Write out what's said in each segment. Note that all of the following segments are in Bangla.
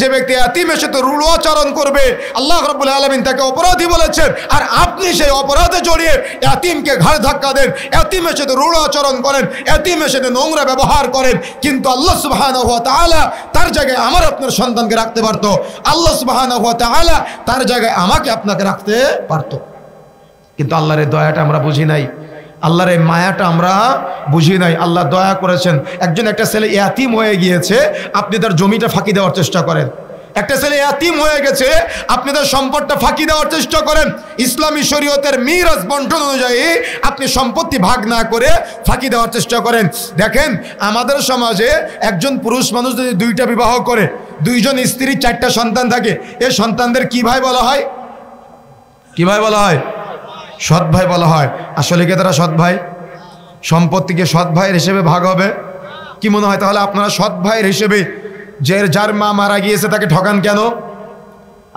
যে ব্যক্তি ইয়াতীমের সাথে রূঢ় আচরণ করবে আল্লাহ রাব্বুল আলামিন তাকে অপরাধী বলেছেন, আর আপনি সেই অপরাধে জড়িয়ে ইয়াতীমকে ঘাড় ধাক্কা দেন, ইয়াতীমের সাথে রূঢ় আচরণ করেন, ইয়াতীমের সাথে নোংরা ব্যবহার করেন। কিন্তু আল্লাহ সুবহানাহু ওয়া তাআলা তার জায়গায় আমার আপনার সন্তানকে রাখতে পারতো, আল্লাহ সুবহানাহু ওয়া তাআলা তার জায়গায় আমাকে আপনাকে রাখতে পারতো। কিন্তু আল্লাহর এই দয়াটা আমরা বুঝি নাই, আল্লাহর এই মায়াটা আমরা বুঝি নাই। আল্লাহ দয়া করেছেন, একটা ছেলে ইয়াতীম হয়ে গিয়েছে, আপনি তার জমিটা ফাঁকি দেওয়ার চেষ্টা করেন। একটা ছেলে ইয়াতীম হয়ে গেছে, আপনি তার সম্পদটা ফাঁকি দেওয়ার চেষ্টা করেন। ইসলামী শরীয়তের মিরাস বন্টন অনুযায়ী আপনি সম্পত্তি ভাগ না করে ফাঁকি দেওয়ার চেষ্টা করেন। দেখেন আমাদের সমাজে একজন পুরুষ মানুষ যদি 2টা বিবাহ করে, 2জন স্ত্রী 4টা সন্তান থাকে, এই সন্তানদের কি ভাই বলা হয়? কি ভাই বলা হয়? সৎ ভাই বলা হয়। আসলে কি তারা সৎ ভাই? সম্পত্তিকে সৎ ভাইয়ের হিসেবে ভাগ হবে? কি মনে হয় তাহলে আপনারা সৎ ভাইয়ের হিসেবে যার মা মারা গিয়েছে তাকে ঠকান কেন?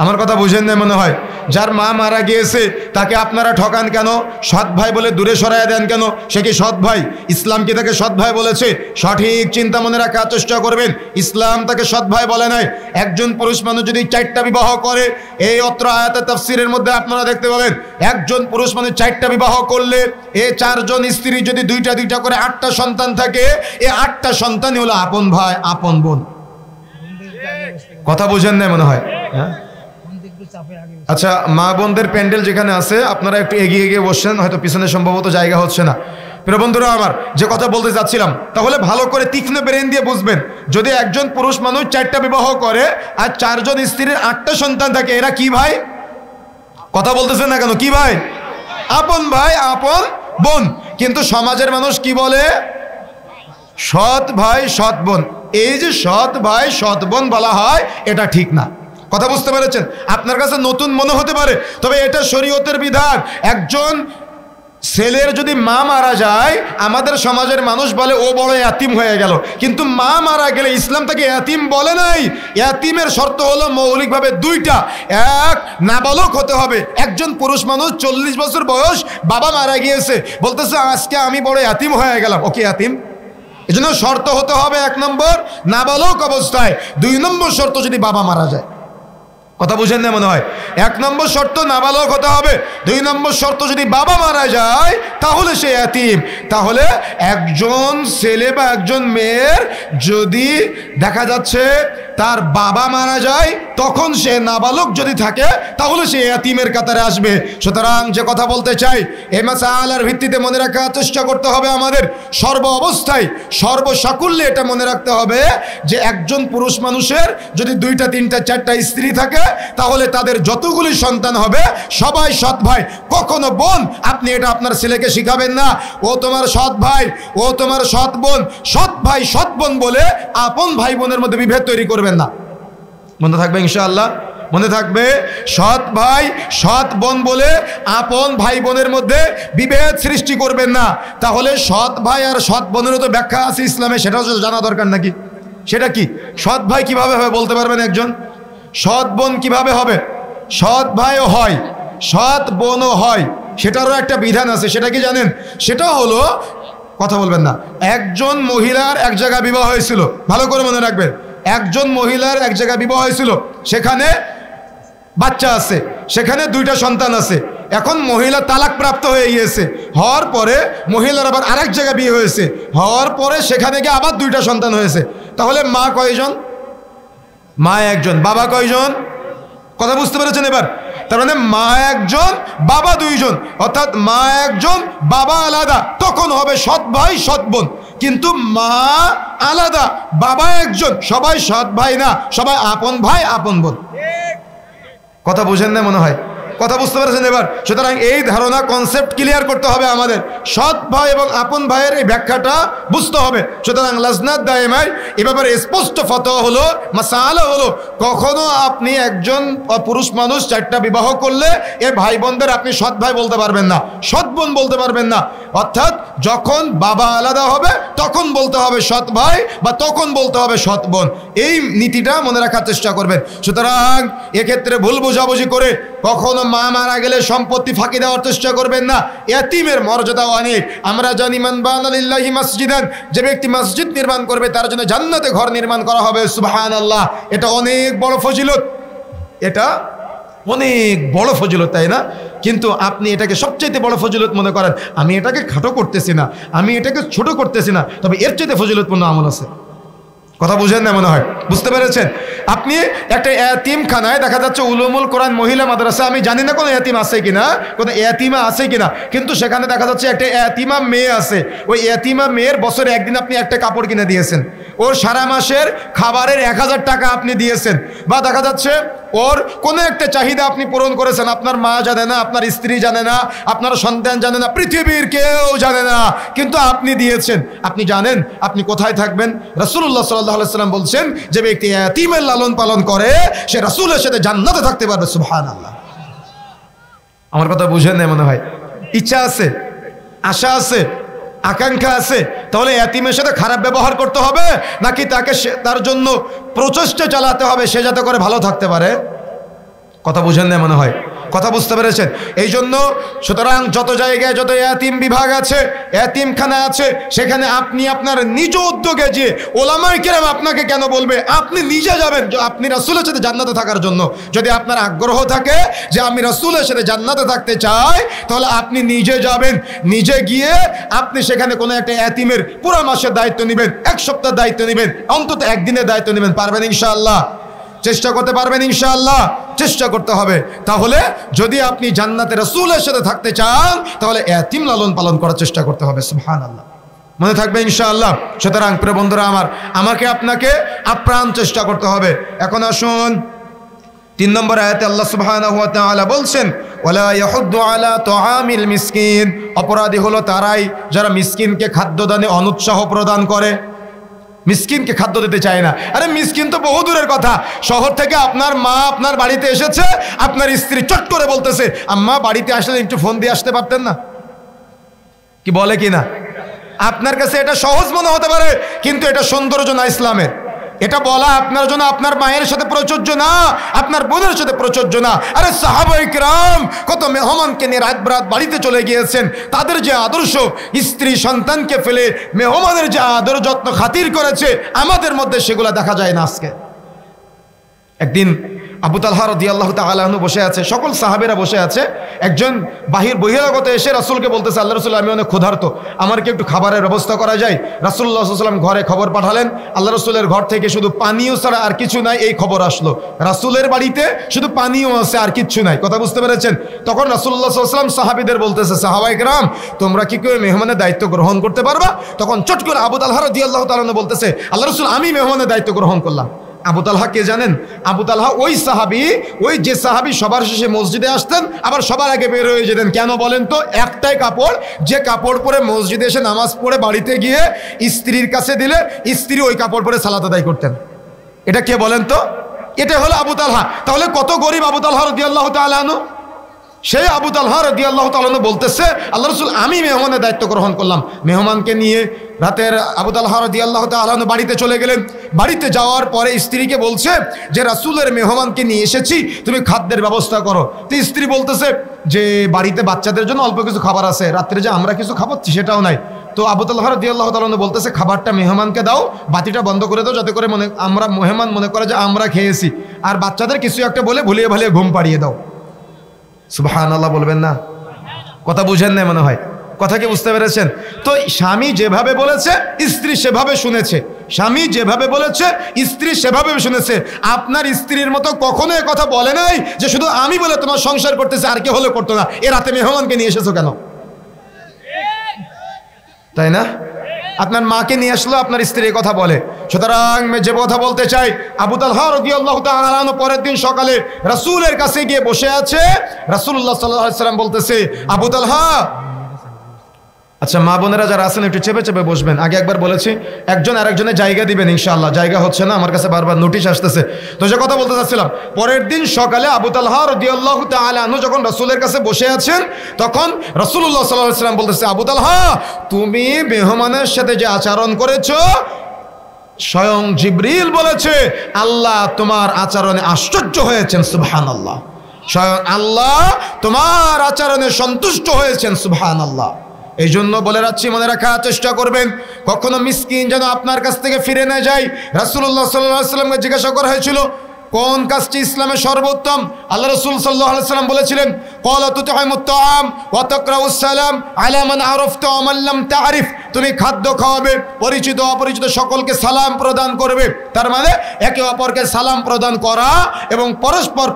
আমার কথা বুঝেন না মনে হয়। যার মা মারা গিয়েছে তাকে আপনারা ঠকান কেন? সৎ ভাই বলে দূরে সরাইয়া দেন কেন? সে কি সৎ ভাই? ইসলাম কি তাকে সৎ ভাই বলেছে? সঠিক চিন্তা মনে রাখার চেষ্টা করবেন, ইসলাম তাকে সৎ ভাই বলে নাই। একজন পুরুষ মানুষ যদি 4টা বিবাহ করে, এই অত্র আয়াতে তাফসীরের মধ্যে আপনারা দেখতে পাবেন, একজন পুরুষ মানুষ 4টা বিবাহ করলে এই 4জন স্ত্রী যদি 2টা করে 8টা সন্তান থাকে, এই 8টা সন্তানই হলো আপন ভাই আপন বোন। কথা বুঝেন না মনে হয়? হ্যাঁ, আচ্ছা, মা বোনদের প্যান্ডেল যেখানে আছে আপনারা একটু এগিয়ে গিয়ে বসছেন, হয়তো পিছনে সম্ভবত জায়গা হচ্ছে না। প্রিয় বন্ধুরা আমার, যে কথা বলতে যাচ্ছিলাম, তাহলে ভালো করে তীক্ষ্ণ ব্রেন দিয়ে বুঝবেন, যদি একজন পুরুষ মানুষ 4টা বিবাহ করে আর 4জন স্ত্রীর 8টা সন্তান থাকে, এরা কি ভাই? কথা বলতেছেন না কেন? কি ভাই? আপন ভাই আপন বোন। কিন্তু সমাজের মানুষ কি বলে? সৎ ভাই সৎ বোন। এই যে সৎ ভাই সৎ বোন বলা হয়, এটা ঠিক না। কথা বুঝতে পেরেছেন? আপনার কাছে নতুন মনে হতে পারে, তবে এটা শরীয়তের বিধান। একজন ছেলের যদি মা মারা যায়, আমাদের সমাজের মানুষ বলে ও বড় ইয়াতীম হয়ে গেল, কিন্তু মা মারা গেলে ইসলাম তাকে ইয়াতীম বলে নাই। ইয়াতীমের শর্ত হলো মৌলিকভাবে 2টা। এক, নাবালক হতে হবে। একজন পুরুষ মানুষ 40 বছর বয়স, বাবা মারা গিয়েছে, বলতেছে আজকে আমি বড় ইয়াতীম হয়ে গেলাম, ওকে ইয়াতীম? এজন্য শর্ত হতে হবে 1 নম্বর নাবালক অবস্থায়। 2 নম্বর শর্ত যদি বাবা মারা যায়। কথা বুঝেন না মনে হয়? 1 নম্বর শর্ত নাবালক হতে হবে, 2 নম্বর শর্ত যদি বাবা মারা যায় তাহলে সে ইয়াতীম। তাহলে একজন ছেলে বা একজন মেয়ের যদি দেখা যাচ্ছে তার বাবা মারা যায়, তখন সে নাবালক যদি থাকে তাহলে সে ইয়াতীমের কাতারে আসবে। সুতরাং যে কথা বলতে চাই, এই মাসআলার ভিত্তিতে মনে রাখার চেষ্টা করতে হবে আমাদের, সর্ব অবস্থায় সর্বসাকুল্যে এটা মনে রাখতে হবে যে একজন পুরুষ মানুষের যদি 2টা 3টা 4টা স্ত্রী থাকে, তাহলে তাদের যতগুলি সন্তান হবে সবাই সৎ ভাই, কখনো বোন। আপনি এটা আপনার ছেলেকে শিখাবেন না ও তোমার সৎ ভাই, ও তোমার সৎ বোন। সৎ ভাই সৎ বোন বলে আপন ভাই বোনের মধ্যে বিভেদ তৈরি করবেন না। মনে থাকবে ইনশাআল্লাহ, মনে থাকবে। সৎ ভাই সৎ বোন বলে আপন ভাই বোনের মধ্যে বিভেদ সৃষ্টি করবেন না। তাহলে সৎ ভাই আর সৎ বোনেরও তো ব্যাখ্যা আছে ইসলামে, সেটাও জানা দরকার নাকি? সেটা কি? সৎ ভাই কিভাবে হবে বলতে পারবেন একজন? সৎ বোন কিভাবে হবে? সৎ ভাইও হয়, সৎ বোনও হয়, সেটারও একটা বিধান আছে। সেটা কি জানেন? সেটা হলো, কথা বলবেন না, একজন মহিলার এক জায়গায় বিবাহ হয়েছিল, ভালো করে মনে রাখবেন, একজন মহিলার এক জায়গায় বিবাহ হয়েছিল, সেখানে বাচ্চা আছে, সেখানে 2টা সন্তান আছে। এখন মহিলা তালাক প্রাপ্ত হয়ে গিয়েছে, হওয়ার পরে মহিলার আবার আরেক জায়গায় বিয়ে হয়েছে, হওয়ার পরে সেখানে গিয়ে আবার 2টা সন্তান হয়েছে। তাহলে মা কয়জন? মা একজন, বাবা কয়জন? কথা বুঝতে পেরেছেন এবার? তার মানে মা একজন, বাবা 2জন, অর্থাৎ মা একজন, বাবা আলাদা, তখন হবে সৎ ভাই সৎ বোন। কিন্তু মা আলাদা, বাবা একজন, সবাই সৎ ভাই না, সবাই আপন ভাই আপন বোন। কথা বুঝেন না মনে হয়? কথা বুঝতে পেরেছেন এবার? সুতরাং এই ধারণা কনসেপ্ট ক্লিয়ার করতে হবে আমাদের, সৎ ভাই এবং আপন ভাইয়ের এই ব্যাখ্যাটা বুঝতে হবে। সুতরাং লাজনাত দায়েমায় এ ব্যাপারে স্পষ্ট ফতোয়া হলো, মাসালা হলো, কখনো আপনি একজন পুরুষ মানুষ 4টা বিবাহ করলে এ ভাই বোনদের আপনি সৎ ভাই বলতে পারবেন না, সৎ বোন বলতে পারবেন না। অর্থাৎ যখন বাবা আলাদা হবে তখন বলতে হবে সৎ ভাই, বা তখন বলতে হবে সৎ বোন। এই নীতিটা মনে রাখার চেষ্টা করবেন। সুতরাং এক্ষেত্রে ভুল বোঝাবুঝি করে কখনো মা মারা গেলে সম্পত্তি ফাঁকি দেওয়ার চেষ্টা করবেন না, এতিমের মর্যাদা অনেক। আমরা জানি মান বানা লিল্লাহি মসজিদান, যে ব্যক্তি মসজিদ নির্মাণ করবে তার জন্য জান্নাতে ঘর নির্মাণ করা হবে। সুবহানাল্লাহ, এটা অনেক বড় ফজিলত, এটা অনেক বড় ফজিলত, তাই না? কিন্তু আপনি এটাকে সবচেয়ে বড় ফজিলত মনে করেন। আমি এটাকে খাটো করতেছি না, আমি এটাকে ছোট করতেছি না, তবে এর চাইতে ফজিলতপূর্ণ আমল আছে। কথা বুঝেন না মনে হয়, বুঝতে পেরেছেন? আপনি একটা এতিমখানায় দেখা যাচ্ছে উলুমুল কোরআন মহিলা মাদ্রাসা, আমি জানি না কোনো এতিম আছে কিনা, কোনো এতিমা আছে কিনা, কিন্তু সেখানে দেখা যাচ্ছে একটা এতিমা মেয়ে আছে। ওই এতিমা মেয়ের বছরে একদিন আপনি একটা কাপড় কিনে দিয়েছেন, ওর সারা মাসের খাবারের 1000 টাকা আপনি দিয়েছেন, বা দেখা যাচ্ছে ওর কোনো একটা চাহিদা আপনি পূরণ করেছেন। আপনার মা জানে না, আপনার স্ত্রী জানে না, আপনার সন্তান জানে না, পৃথিবীর কেউ জানে না, কিন্তু আপনি দিয়েছেন। আপনি জানেন আপনি কোথায় থাকবেন? রাসূলুল্লাহ সাল্লাল্লাহু আলাইহি ওয়াসাল্লাম বলছেন, যে ব্যক্তি এতিমের লালন পালন করে সে রাসূলের সাথে জান্নাতে থাকতে পারবে। সুবহানাল্লাহ। আমার কথা বুঝেন না মনে হয়? ইচ্ছা আছে, আশা আছে, আকাঙ্ক্ষা আছে, তাহলে এতিমের সাথে খারাপ ব্যবহার করতে হবে নাকি তাকে তার জন্য প্রচেষ্টা চালাতে হবে সে যাতে করে ভালো থাকতে পারে? কথা বুঝেন না মনে হয়? কথা বুঝতে পেরেছেন? এই জন্য সুতরাং যত জায়গায় যত এতিম বিভাগ আছে, এতিমখানা আছে, সেখানে আপনি আপনার নিজ উদ্যোগে যে ওলামায়ে কেরাম আপনাকে কেন বলবে, আপনি নিজে যাবেন। আপনি রাসূলের সাথে জান্নাতে থাকার জন্য যদি আপনার আগ্রহ থাকে যে আমি রাসূলের সাথে জান্নাতে থাকতে চাই, তাহলে আপনি নিজে যাবেন। নিজে গিয়ে আপনি সেখানে কোনো একটা এতিমের পুরো মাসের দায়িত্ব নেবেন, 1 সপ্তাহের দায়িত্ব নেবেন, অন্তত 1 দিনের দায়িত্ব নেবেন। পারবেন ইনশাআল্লাহ? চেষ্টা করতে পারবেন ইনশাআল্লাহ? চেষ্টা করতে হবে। তাহলে যদি আপনি জান্নাতে রাসূলের সাথে থাকতে চান, তাহলে এতিম লালন পালন করার চেষ্টা করতে হবে। সুবহানাল্লাহ, মনে থাকবে ইনশাআল্লাহ। সুতরাং প্রিয় বন্ধুরা আমার, আমাকে আপনাকে আপ্রাণ চেষ্টা করতে হবে। এখন আসুন 3 নম্বর আয়াতে আল্লাহ সুবহানাহু ওয়া তাআলা বলছেন, ওয়ালা ইয়াহুদ্দু আলা তুআমিল মিসকিন। অপরাধী হলো তারাই যারা মিসকিনকে খাদ্যদানে অনুৎসাহ প্রদান করে, মিসকিনকে খাদ্য দিতে চায় না। আরে মিসকিন তো বহু দূরের কথা, শহর থেকে আপনার মা আপনার বাড়িতে এসেছে, আপনার স্ত্রী চট করে বলতেছে, আম্মা বাড়িতে আসলে একটু ফোন দিয়ে আসতে পারতেন না? কি বলে কি না? আপনার কাছে এটা সহজ মনে হতে পারে, কিন্তু এটা সৌন্দর্য না ইসলামের। এটা বলা আপনার জন্য আপনার মায়ের সাথে প্রযোজ্য না, আপনার বোনের সাথে প্রযোজ্য না। আরে সাহাবায়ে কেরাম কত মেহমানকে নিয়ে রাত বরাত বাড়িতে চলে গিয়েছেন, তাদের যে আদর্শ, স্ত্রী সন্তানকে ফেলে মেহমানের যে আদর যত্ন খাতির করেছে, আমাদের মধ্যে সেগুলো দেখা যায় না আজকে। একদিন আবু তালহা রাদিয়াল্লাহু তাআলা আনহু বসে আছে, সকল সাহাবীরা বসে আছে। একজন বহিরাগত এসে রাসূলকে বলতেছে, আল্লাহ রাসূল আমি অনেক ক্ষুধার্ত, আমার কি একটু খাবারের ব্যবস্থা করা যায়? রাসূলুল্লাহ সাল্লাল্লাহু আলাইহি ওয়াসাল্লাম ঘরে খবর পাঠালেন, আল্লাহ রাসূলের ঘর থেকে শুধু পানীয় ছাড়া আর কিছু নাই, এই খবর আসলো রাসূলের বাড়িতে শুধু পানীয় আছে আর কিচ্ছু নাই। কথা বুঝতে পেরেছেন? তখন রাসূলুল্লাহ সাল্লাল্লাহু আলাইহি ওয়াসাল্লাম সাহাবীদের বলতেছে, সাহাবায়ে কেরাম তোমরা কি কেউ মেহমানের দায়িত্ব গ্রহণ করতে পারবা? তখন চট করে আবু তালহা রাদিয়াল্লাহু তাআলা আনহু বলতেছে, আল্লাহ রাসূল আমি মেহমানের দায়িত্ব গ্রহণ করলাম। আবু তালহা কে জানেন? আবু তালহা ওই সাহাবী, ওই যে সাহাবী সবার শেষে মসজিদে আসতেন, আবার সবার আগে বের হয়ে যেতেন। কেন বলেন তো? একটাই কাপড়, যে কাপড় পরে মসজিদে এসে নামাজ পড়ে বাড়িতে গিয়ে স্ত্রীর কাছে দিলে স্ত্রী ওই কাপড় পরে সালাত আদায় করতেন। এটা কে বলেন তো? এটা হলো আবু তালহা। তাহলে কত গরিব আবু তালহা রাদিয়াল্লাহু তাআলা আনহু। সেই আবু তালহা রাদিয়াল্লাহু তাআলা আনহু বলতেছে, আল্লাহ রাসূল আমি মেহমানের দায়িত্ব গ্রহণ করলাম। মেহমানকে নিয়ে রাতের আবু তালহা রাদিয়াল্লাহু তাআলা আনহু বাড়িতে চলে গেলেন। বাড়িতে যাওয়ার পরে স্ত্রীকে বলছে যে রাসূলের মেহমানকে নিয়ে এসেছি, তুমি খাদ্যের ব্যবস্থা করো। তো স্ত্রী বলতেছে যে বাড়িতে বাচ্চাদের জন্য অল্প কিছু খাবার আছে, রাত্রে যে আমরা কিছু খাবো সেটাও নাই। তো আবু তালহা রাদিয়াল্লাহু তাআলা আনহু বলতেছে, খাবারটা মেহমানকে দাও, বাতিটা বন্ধ করে দাও, যাতে করে আমরা মেহমান মনে করে যে আমরা খেয়েছি, আর বাচ্চাদের কিছু একটা বলে ভুলিয়ে ভালিয়ে ঘুম পাড়িয়ে দাও। সুবহানাল্লাহ বলবেন না? কথা বুঝেন না মনে হয়? কথা কি বুঝতে পেরেছেন? তো স্বামী যেভাবে বলেছে স্ত্রী সেভাবে শুনেছে, স্বামী যেভাবে বলেছে স্ত্রী সেভাবে শুনেছে। আপনার স্ত্রীর মতো কখনো এ কথা বলে নাই যে শুধু আমি বলে তোমার সংসার করতেছে, আর কে হলে করতো না। এ রাতে মেহমানকে নিয়ে এসেছো কেন? তাই না? আপনার মাকে নিয়ে আসলো, আপনার স্ত্রী কথা বলে। সুতরাং যে কথা বলতে চাই, আবু তালহা রাদিয়াল্লাহু তাআলা আনহু পরের দিন সকালে রাসূলের কাছে গিয়ে বসে আছে। রাসূলুল্লাহ সাল্লাল্লাহু আলাইহি ওয়াসাল্লাম বলতেছে, আবু তালহা, আচ্ছা মা বোনেরা যারা আছেন একটু চেপে চেপে বসবেন। আগে একবার বলেছি একজন আরেকজনের জায়গা দিবেন ইনশাআল্লাহ। জায়গা হচ্ছে না, আমার কাছে বারবার নোটিশ আসতেছে। তো যে কথা বলতে চাচ্ছিলাম, পরের দিন সকালে আবু তালহা রাদিয়াল্লাহু তাআলা আনহু যখন রাসূলের কাছে বসে আছেন, তখন রাসূলুল্লাহ সাল্লাল্লাহু আলাইহি ওয়াসাল্লাম বলতেছে, আবু তালহা তুমি মেহমানের সাথে যে আচরণ করেছো, স্বয়ং জিবরিল বলেছে আল্লাহ তোমার আচরণে আশ্চর্য হয়েছেন। সুবহানাল্লাহ। স্বয়ং আল্লাহ তোমার আচরণে সন্তুষ্ট হয়েছেন। সুবহানাল্লাহ। এই জন্য বলে রাখছি, মনে রাখার চেষ্টা করবেন, কখনো মিসকিন যেন আপনার কাছ থেকে ফিরে না যায়। রাসূলুল্লাহ সাল্লাল্লাহু আলাইহি ওয়াসাল্লামকে জিজ্ঞাসা করা হয়েছিল কোন কাজটি ইসলামে সর্বোত্তম। আল্লাহ রাসূল সাল্লাল্লাহু আলাইহি ওয়াসাল্লাম বলেছিলেন, ক্বালা তুতঈমুত তাআম ওয়া তাকরাউস সালাম আলা মান আরাফতা ওয়া মান লাম তা'রিফ। তুমি খাদ্য খাওয়াবে, পরিচিত অপরিচিত সকলকে সালাম প্রদান করবে। তার মানে একে অপরকে সালাম প্রদান করা এবং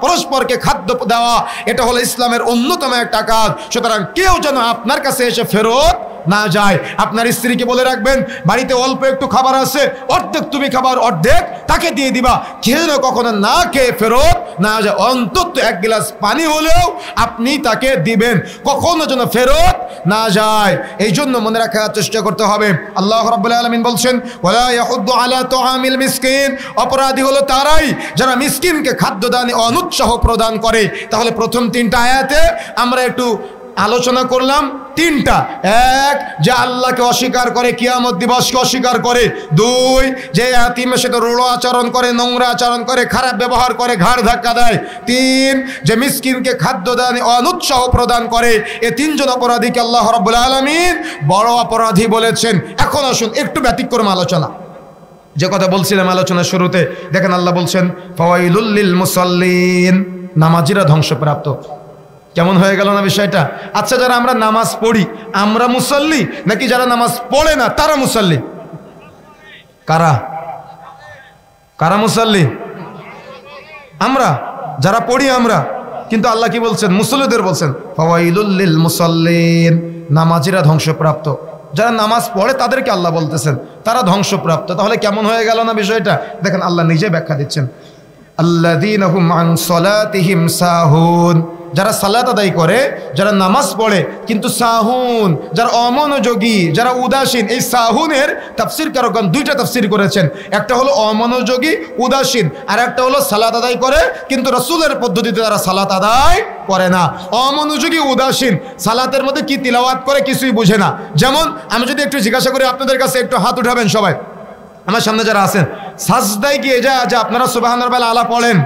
পরস্পরকে খাদ্য দেওয়া, এটা হলো ইসলামের অন্যতম একটা কাজ। সুতরাং কেউ যেন আপনার কাছে এসে ফেরত না যায়। আপনার স্ত্রীকে বলে রাখবেন, বাড়িতে অল্প একটু খাবার আছে, অর্ধেক তুমি খাবার অর্ধেক তাকে দিয়ে দিবা। কেউ কখনো না খেয়ে ফেরত না যায়। অন্তত এক গ্লাস পানি হলেও আপনি তাকে দিবেন, কখনো যেন ফেরত না যায়। এই জন্য মনে রাখার চেষ্টা করতে হবে। আল্লাহ রাব্বুল আলামিন বলছেন, ওয়ালা ইয়াহুদ্দু আলা তুআমিল মিসকিন। অপরাধী হলো তারাই যারা মিসকিনকে খাদ্য দানে অনুৎসাহ প্রদান করে। তাহলে প্রথম 3টা আয়াতে আমরা একটু আলোচনা করলাম। 3টা, এক, যে আল্লাহকে অস্বীকার করে, কিয়ামত দিবসকে অস্বীকার করে। 2, যে ইয়াতীমের সাথে রূঢ় আচরণ করে, নোংরা আচরণ করে, খারাপ ব্যবহার করে, ঘাড় ধাক্কা দেয়। 3, যে মিসকিনকে খাদ্য দানে অনুৎসাহ প্রদান করে। এই 3 জন অপরাধীকে আল্লাহ রাব্বুল আলামিন বড় অপরাধী বলেছেন। এখন আসুন একটু ব্যতিক্রম আলোচনা। যে কথা বলছিলাম আলোচনার শুরুতে, দেখেন আল্লাহ বলছেন, ফাওয়াইলুল লিল মুসাল্লিন। নামাজিরা ধ্বংসপ্রাপ্ত। কেমন হয়ে গেল না বিষয়টা? আচ্ছা, যারা আমরা নামাজ পড়ি আমরা মুসাল্লি, নাকি যারা নামাজ পড়ে না তারা মুসাল্লি? কারা কারা মুসাল্লি? আমরা যারা পড়ি আমরা। কিন্তু আল্লাহ কি বলছেন? মুসল্লিদের বলছেন, ফাওয়াইলুল লিল মুসাল্লিন। নামাজিরা ধ্বংসপ্রাপ্ত। যারা নামাজ পড়ে তাদেরকে আল্লাহ বলতেছেন তারা ধ্বংসপ্রাপ্ত। তাহলে কেমন হয়ে গেল না বিষয়টা? দেখেন আল্লাহ নিজে ব্যাখ্যা দিচ্ছেন, আল্লাযীনা হুম আন সালাতিহিম সাহুন। যারা সালাত আদায় করে, যারা নামাজ পড়ে কিন্তু সাহুন, যারা অমনোযোগী, যারা উদাসীন। এই সাহুনের তাফসীর কারকগণ 2টা তাফসীর করেছেন। একটা হলো অমনোযোগী, উদাসীন, আর একটা হলো সালাত আদায় করে কিন্তু রাসূলের পদ্ধতিতে তারা সালাত আদায় করে না। অমনোযোগী, উদাসীন, সালাতের মধ্যে কি তিলাওয়াত করে কিছুই বুঝে না। যেমন আমি যদি একটু জিজ্ঞাসা করি আপনাদের কাছে, একটু হাত উঠাবেন সবাই, আমার সামনে যারা আছেন, সাজদায় গিয়ে যে আপনারা সুবহানাল আলা পড়েন,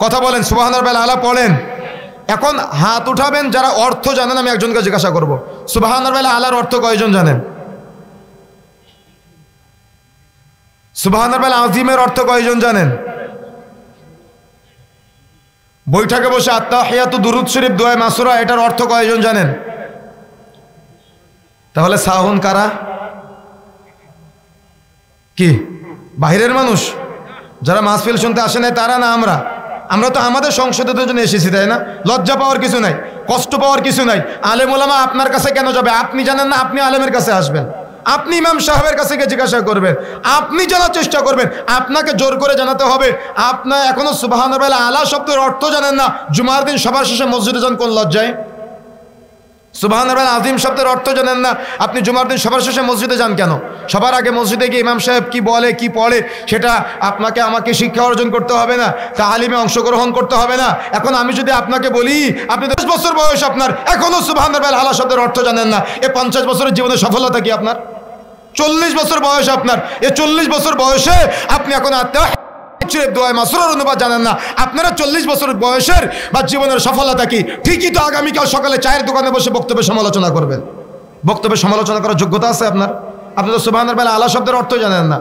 কথা বলেন, সুবহানাল আলা পড়েন। এখন হাত উঠাবেন যারা অর্থ জানেন। আমি একজনকে জিজ্ঞাসা করব, সুবহানাল আলার অর্থ কয়জন জানেন? সুবহানাল আযীমের অর্থ কয়জন জানেন? বৈঠকে বসে আত্তাহিয়াতু দুরূদ শরীফ দোয়া মাসুরা, এটার অর্থ কয়জন জানেন? তাহলে সাহুন কারা? কি বাহিরের মানুষ যারা মাহফিল শুনতে আসে নাই তারা না? আমরা তো আমাদের সংসদের জন্য এসেছি, তাই না? লজ্জা পাওয়ার কিছু নাই, কষ্ট পাওয়ার কিছু নাই। আলেম ওলামা আপনার কাছে কেন যাবে? আপনি জানেন না, আপনি আলেমের কাছে আসবেন, আপনি ইমাম সাহেবের কাছে গিয়ে জিজ্ঞাসা করবেন, আপনি জানার চেষ্টা করবেন। আপনাকে জোর করে জানাতে হবে? আপনার এখনো সুবহানাল আলা শব্দের অর্থ জানেন না, জুমার দিন সবার শেষে মসজিদে যান কোন লজ্জায়? সুবহানাল আযীম শব্দের অর্থ জানেন না, আপনি জুমার দিন সবার শেষে মসজিদে যান কেন? সবার আগে মসজিদে গিয়ে ইমাম সাহেব কি বলে, কি পড়ে, সেটা আপনাকে আমাকে শিক্ষা অর্জন করতে হবে না? তালিমে অংশগ্রহণ করতে হবে না? এখন আমি যদি আপনাকে বলি, আপনি 10 বছর বয়স, আপনার এখনো সুবহানাল আলা শব্দের অর্থ জানেন না, এ 50 বছরের জীবনে সফলতা কি আপনার? 40 বছর বয়স আপনার, এ 40 বছর বয়সে আপনি এখন দোয়ায় মাসুরার অনুবাদ জানেন না। আপনারা 40 বছর বয়সের বা জীবনের সফলতা কি? ঠিকই তো আগামীকাল সকালে চায়ের দোকানে বসে বক্তব্যের সমালোচনা করবেন। বক্তব্যের সমালোচনা করার যোগ্যতা আছে আপনার? আপনি তো সুবহানাল আলা শব্দের অর্থ জানেন না।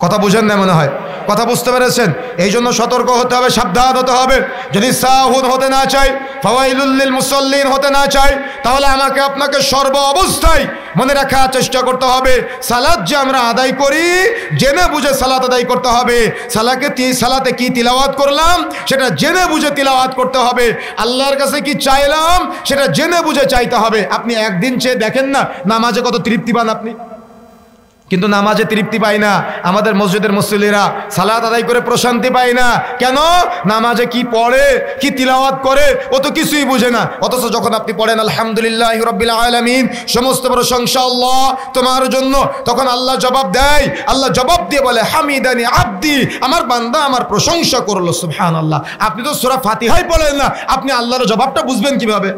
কথা বুঝেন না মনে হয়? কথা বুঝতে পেরেছেন? এই জন্য সতর্ক হতে হবে, সাবধান হতে হবে। যদি সাহুন হতে না চাই, ফাওয়াইলুল লিল মুসাল্লিন হতে না চাই, তাহলে আমাকে আপনাকে সর্ব অবস্থায় মনে রাখার চেষ্টা করতে হবে, সালাত যে আমরা আদায় করি জেনে বুঝে সালাত আদায় করতে হবে। সালাতে কি তিলাওয়াত করলাম সেটা জেনে বুঝে তিলাওয়াত করতে হবে। আল্লাহর কাছে কি চাইলাম সেটা জেনে বুঝে চাইতে হবে। আপনি একদিন চেয়ে দেখেন না নামাজে কত তৃপ্তি পান আপনি, কিন্তু নামাজে তৃপ্তি পাই না। আমাদের মসজিদের মুসল্লিরা সালাত আদায় করে প্রশান্তি পায় না। কেন? নামাজে কি পড়ে, কি তিলাওয়াত করে, ও তো কিছুই বুঝে না। অথচ যখন আপনি পড়েন আলহামদুলিল্লাহি রাব্বিল আলামিন, সমস্ত প্রশংসা আল্লাহ তোমার জন্য, তখন আল্লাহ জবাব দেয়। আল্লাহ জবাব দিয়ে বলে, হামিদানি আব্দি, আমার বান্দা আমার প্রশংসা করলো। সুবহানাল্লাহ। আপনি তো সূরা ফাতিহাই পড়েন না, আপনি আল্লাহর জবাবটা বুঝবেন কিভাবে?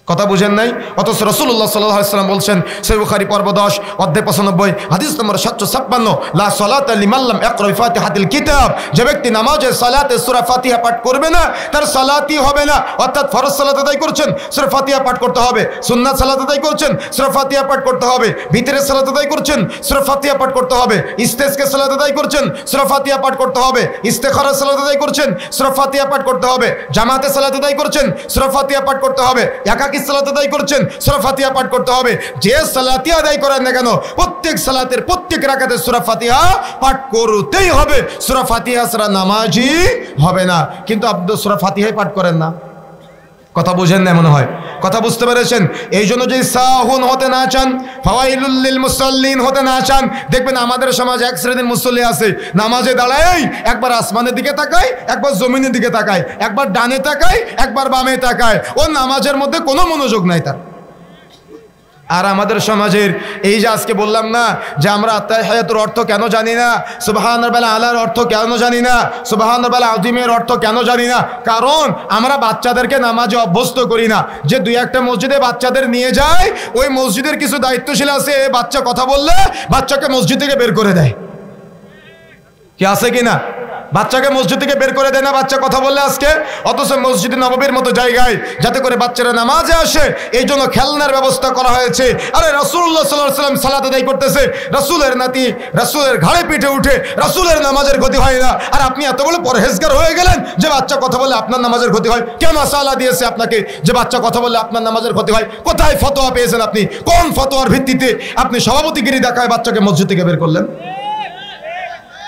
কথা বুঝেন নাই? অথচ রাসূলুল্লাহ সাল্লাল্লাহু আলাইহি ওয়াসাল্লাম বলছেন, সহিহ বুখারী পর্ব 10 অধ্যায় 95 হাদিস নম্বর 756, লা সালাতা লিমান লাম ইয়াকরা বিফাতিহাতিল কিতাব, যে ব্যক্তি নামাজে সালাতে সূরা ফাতিহা পাঠ করবে না তার সালাতই হবে না। অর্থাৎ ফরজ সালাত আদায় করছেন, সূরা ফাতিহা পাঠ করতে হবে। সুন্নাত সালাত আদায় করছেন, সূরা ফাতিহা পাঠ করতে হবে। ভিতরের সালাত আদায় করছেন, সূরা ফাতিহা পাঠ করতে হবে। ইস্তেসকা সালাত আদায় করছেন, সূরা ফাতিহা পাঠ করতে হবে। ইস্তেখারা সালাত আদায় করছেন, সূরা ফাতিহা পাঠ করতে হবে। জামাতে সালাত আদায় করছেন, সূরা ফাতিহা পাঠ করতে হবে। একাকী সালাত আদায় করছেন, সূরা ফাতিহা পাঠ করতে হবে। যে সালাতই আদায় করেন না কেন, প্রত্যেক সালাতের প্রত্যেক রাকাতে সূরা ফাতিহা পাঠ করতেই হবে। সূরা ফাতিহা ছাড়া নামাজই হবে না। কিন্তু আপনি তো সূরা ফাতিহাই পাঠ করেন না। কথা বুঝেন না মনে হয়? কথা বুঝতে পেরেছেন? এই জন্য যদি সাহুন হতে না চান, ফাওয়াইলুল লিল মুসাল্লিন হতে না চান, দেখবেন আমাদের সমাজে এক শ্রেণীর মুসল্লি আছে, নামাজে দাঁড়ায় একবার আসমানের দিকে তাকায়, একবার জমিনের দিকে তাকায়, একবার ডানে তাকায়, একবার বামে তাকায়। ও নামাজের মধ্যে কোনো মনোযোগ নাই তার। আর আমাদের সমাজের এই যে আজকে বললাম না যে আমরা আত্তাহিয়াতুর অর্থ কেন জানি না, সুবহান রাব্বিল আলার অর্থ কেন জানি না, সুবহান রাব্বিল আযীমের অর্থ কেন জানি না, কারণ আমরা বাচ্চাদেরকে নামাজে অভ্যস্ত করি না। যে দুই একটা মসজিদে বাচ্চাদের নিয়ে যায়, ওই মসজিদের কিছু দায়িত্বশীল আছে, বাচ্চা কথা বললে বাচ্চাকে মসজিদ থেকে বের করে দেয়। কি আছে কি না? বাচ্চাকে মসজিদ থেকে বের করে দেয় না বাচ্চা কথা বললে আজকে। অথচ মসজিদে নববীর মতো জায়গায় যাতে করে বাচ্চারা নামাজে আসে এই জন্য খেলনার ব্যবস্থা করা হয়েছে। আরে রাসূলুল্লাহ সাল্লাল্লাহু আলাইহি ওয়াসাল্লাম সালাত আদায় করতেছে, রাসূলের নাতি রাসূলের ঘাড়ে পিঠে উঠে, রাসূলের নামাজের ক্ষতি হয় না। আর আপনি এত বড় পরহেজগার হয়ে গেলেন যে বাচ্চা কথা বলে আপনার নামাজের ক্ষতি হয়। কে মাসালা দিয়েছে আপনাকে যে বাচ্চা কথা বললে আপনার নামাজের ক্ষতি হয়? কোথায় ফতোয়া পেয়েছেন আপনি? কোন ফতোয়ার ভিত্তিতে আপনি সভাপতিগিরি দেখায় বাচ্চাকে মসজিদ থেকে বের করলেন?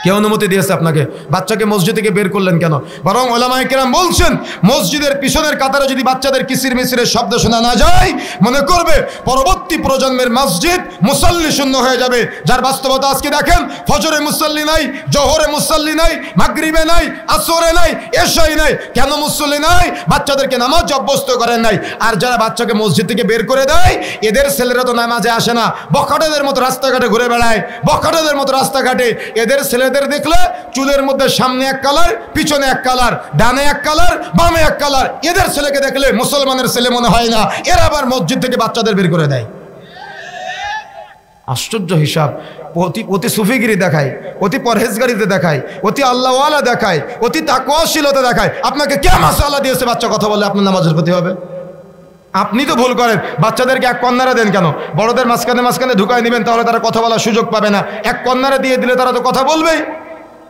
কে অনুমতি দিয়েছে আপনাকে? বাচ্চাকে মসজিদ থেকে বের করলেন কেন? বরং উলামায়ে কেরাম বলছেন, মসজিদের পিছনের কাতারে যদি বাচ্চাদের কিসির মিসিরের শব্দ শোনা না যায়, মনে করবে পরবর্তী প্রজন্মের মসজিদ মুসল্লি শূন্য হয়ে যাবে। যার বাস্তবতা আজকে দেখেন, ফজরে মুসল্লি নাই, জোহরে মুসল্লি নাই, মাগরিবে নাই, আসরে নাই, এশাই নাই। কেন মুসল্লি নাই? বাচ্চাদেরকে নামাজ অভ্যস্ত করেন নাই। আর যারা বাচ্চাকে মসজিদ থেকে বের করে দেয়, এদের ছেলেরা তো নামাজে আসে না, বখাটেদের মতো রাস্তাঘাটে ঘুরে বেড়ায়, বখাটেদের মতো রাস্তাঘাটে। এদের ছেলেদের দেখলে চুলের মধ্যে সামনে এক কালার, পিছনে এক কালার, ডানে এক কালার, বামে এক কালার। এদের ছেলেকে দেখলে মুসলমানের ছেলে মনে হয় না। এরা আবার মসজিদ থেকে বাচ্চাদের বের করে দেয়। আশ্চর্য হিসাব। অতি সুফিগিরি দেখায়, অতি পরহেজগারিতে দেখায়, অতি আল্লাহওয়ালা দেখায়, অতি তাকওয়াশীলতা দেখায়। আপনাকে কে মাসালা দিয়েছে বাচ্চা কথা বললে আপনার নামাজের ক্ষতি হবে? আপনি তো ভুল করেন। বাচ্চাদেরকে এক কর্নারে দেন কেন? বড়দের মাঝখানে ঢুকায় নেবেন, তাহলে তারা কথা বলার সুযোগ পাবে না। এক কর্নারে দিয়ে দিলে তারা তো কথা বলবেই।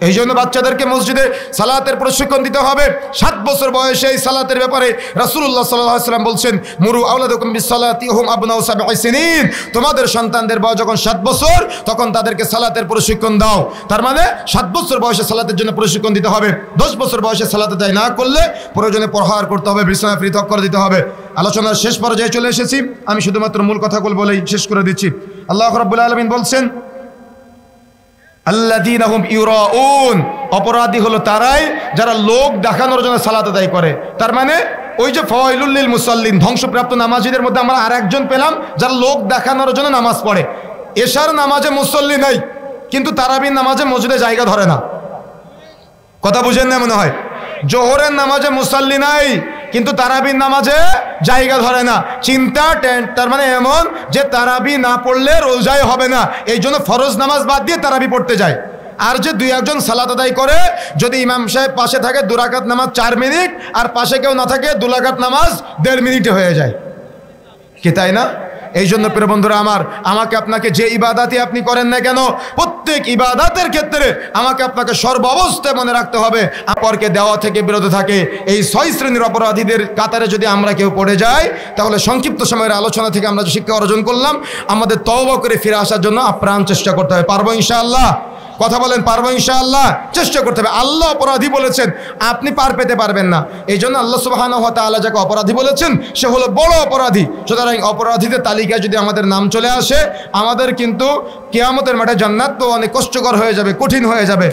এই জন্য বাচ্চাদেরকে মসজিদে সালাতের প্রশিক্ষণ দিতে হবে। 7 বছর বয়সে এই সালাতের ব্যাপারে রাসূলুল্লাহ সাল্লাল্লাহু আলাইহি ওয়াসাল্লাম বলছেন, মুরু আওলাদাকুম বিসসালাতি হুম আবনাউ 7 সিনিন। তোমাদের সন্তানদের বয়স যখন 7 বছর, তখন তাদেরকে সালাতের প্রশিক্ষণ দাও। তার মানে 7 বছর বয়সে সালাতের জন্য প্রশিক্ষণ দিতে হবে। 10 বছর বয়সে সালাত আদায় না করলে প্রয়োজনে প্রহার করতে হবে, বিছানা পৃথক করে দিতে হবে। আলোচনার শেষ পর্যায়ে চলে এসেছি। আমি শুধুমাত্র মূল কথাগুলো বলেই শেষ করে দিচ্ছি। আল্লাহ রাব্বুল আলামিন বলছেন, আল্লাযীনা হুম ইউরাউন, অপরাধী হলো তারাই যারা লোক দেখানোর জন্য সালাত আদায় করে। তার মানে ওই যে ফাওয়াইলুল লিল মুসাল্লিন, ধ্বংসপ্রাপ্ত নামাজীদের মধ্যে আমরা আরেকজন পেলাম যারা লোক দেখানোর জন্য নামাজ পড়ে। এশার নামাজে মুসল্লি নাই, কিন্তু তারাবির নামাজে মসজিদে জায়গা ধরে না। কথা বুঝেন না মনে হয়? জোহরের নামাজে মুসাল্লি নাই, কিন্তু তারাবির নামাজে জায়গা ধরে না। চিন্তা তার মানে এমন যে তারাবি না পড়লে রোজাই হবে না, এই জন্য ফরজ নামাজ বাদ দিয়ে তারাবি পড়তে যায়। আর যে 2-1 সালাত আদায় করে, যদি ইমাম সাহেব পাশে থাকে 2 রাকাত নামাজ 4 মিনিট, আর পাশে কেউ না থাকে 2 রাকাত নামাজ 1.5 মিনিটে হয়ে যায়। কি তাই না? এই জন্য প্রিয় বন্ধুরা আমার, আমাকে আপনাকে যে ইবাদাতই আপনি করেন না কেন, প্রত্যেক ইবাদাতের ক্ষেত্রে আমাকে আপনাকে সর্বাবস্থায় মনে রাখতে হবে অপরকে দেওয়া থেকে বিরত থাকে। এই 6 শ্রেণীর অপরাধীদের কাতারে যদি আমরা কেউ পড়ে যাই, তাহলে সংক্ষিপ্ত সময়ের আলোচনা থেকে আমরা যে শিক্ষা অর্জন করলাম, আমাদের তওবা করে ফিরে আসার জন্য আপ্রাণ চেষ্টা করতে হবে। পারবো ইনশাআল্লাহ? কথা বলেন, পারবো ইনশাআল্লাহ? চেষ্টা করতে হবে। আল্লাহ অপরাধী বলেছেন, আপনি পার পেতে পারবেন না। এই জন্য আল্লাহ সুবহানাহু ওয়া তাআলা যাকে অপরাধী বলেছেন, সে হলো বড় অপরাধী। সুতরাং অপরাধীদের তালিকায় যদি আমাদের নাম চলে আসে, আমাদের কিন্তু কিয়ামতের মাঠে জান্নাত তো অনেক কষ্টকর হয়ে যাবে, কঠিন হয়ে যাবে।